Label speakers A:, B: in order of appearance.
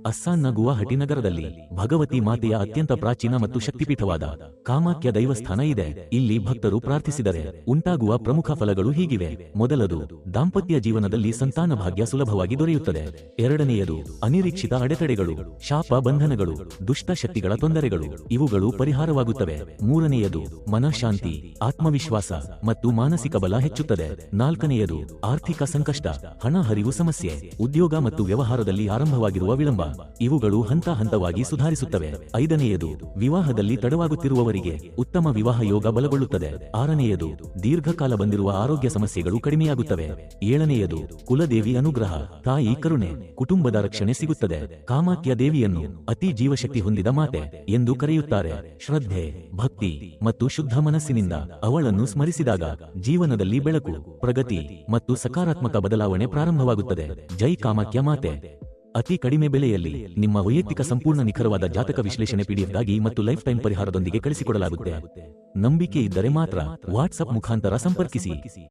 A: ಅಸ್ಸಾಂನ ಗುವಾಹಟಿ ನಗರದಲ್ಲಿ ಭಗವತಿ ಮಾತೆಯ ಅತ್ಯಂತ ಪ್ರಾಚೀನ ಮತ್ತು ಶಕ್ತಿಪೀಠವಾದ ಕಾಮಾಖ್ಯ ದೈವಸ್ಥಾನ ಇದೆ. ಇಲ್ಲಿ ಭಕ್ತರು ಪ್ರಾರ್ಥಿಸಿದರೆ ಉಂಟಾಗುವ ಪ್ರಮುಖ ಫಲಗಳು ಹೀಗಿವೆ. ಮೊದಲದು, ದಾಂಪತ್ಯ ಜೀವನದಲ್ಲಿ ಸಂತಾನ ಭಾಗ್ಯ ಸುಲಭವಾಗಿ ದೊರೆಯುತ್ತದೆ. ಎರಡನೆಯದು, ಅನಿರೀಕ್ಷಿತ ಅಡೆತಡೆಗಳು, ಶಾಪ ಬಂಧನಗಳು, ದುಷ್ಟ ಶಕ್ತಿಗಳ ತೊಂದರೆಗಳು ಇವುಗಳು ಪರಿಹಾರವಾಗುತ್ತವೆ. ಮೂರನೆಯದು, ಮನಃಶಾಂತಿ, ಆತ್ಮವಿಶ್ವಾಸ ಮತ್ತು ಮಾನಸಿಕ ಬಲ ಹೆಚ್ಚುತ್ತದೆ. ನಾಲ್ಕನೆಯದು, ಆರ್ಥಿಕ ಸಂಕಷ್ಟ, ಹಣ ಹರಿವು ಸಮಸ್ಯೆ, ಉದ್ಯೋಗ ಮತ್ತು ವ್ಯವಹಾರದಲ್ಲಿ ಆರಂಭವಾಗಿರುವ ವಿಳಂಬ ಇವುಗಳು ಹಂತ ಹಂತವಾಗಿ ಸುಧಾರಿಸುತ್ತವೆ. ಐದನೆಯದು, ವಿವಾಹದಲ್ಲಿ ತಡವಾಗುತ್ತಿರುವವರಿಗೆ ಉತ್ತಮ ವಿವಾಹ ಯೋಗ ಬಲಗೊಳ್ಳುತ್ತದೆ. ಆರನೆಯದು, ದೀರ್ಘಕಾಲ ಬಂದಿರುವ ಆರೋಗ್ಯ ಸಮಸ್ಯೆಗಳು ಕಡಿಮೆಯಾಗುತ್ತವೆ. ಏಳನೆಯದು, ಕುಲದೇವಿ ಅನುಗ್ರಹ, ತಾಯಿ ಕರುಣೆ, ಕುಟುಂಬದ ರಕ್ಷಣೆ ಸಿಗುತ್ತದೆ. ಕಾಮಾಖ್ಯ ದೇವಿಯನ್ನು ಅತಿ ಜೀವಶಕ್ತಿ ಹೊಂದಿದ ಮಾತೆ ಎಂದು ಕರೆಯುತ್ತಾರೆ. ಶ್ರದ್ಧೆ, ಭಕ್ತಿ ಮತ್ತು ಶುದ್ಧ ಮನಸ್ಸಿನಿಂದ ಅವಳನ್ನು ಸ್ಮರಿಸಿದಾಗ ಜೀವನದಲ್ಲಿ ಬೆಳಕು, ಪ್ರಗತಿ ಮತ್ತು ಸಕಾರಾತ್ಮಕ ಬದಲಾವಣೆ ಪ್ರಾರಂಭವಾಗುತ್ತದೆ. ಜೈ ಕಾಮಾಖ್ಯ ಮಾತೆ. ಅತಿ ಕಡಿಮೆ ಬೆಲೆಯಲ್ಲಿ ನಿಮ್ಮ ವೈಯಕ್ತಿಕ ಸಂಪೂರ್ಣ ನಿಖರವಾದ ಜಾತಕ ವಿಶ್ಲೇಷಣೆ ಪಿಡಿಎಫ್ಗಾಗಿ ಮತ್ತು ಲೈಫ್ ಟೈಮ್ ಪರಿಹಾರದೊಂದಿಗೆ ಕಳಿಸಿಕೊಡಲಾಗುತ್ತೆ. ನಂಬಿಕೆ ಇದ್ದರೆ ಮಾತ್ರ ವಾಟ್ಸ್ಆಪ್ ಮುಖಾಂತರ ಸಂಪರ್ಕಿಸಿ.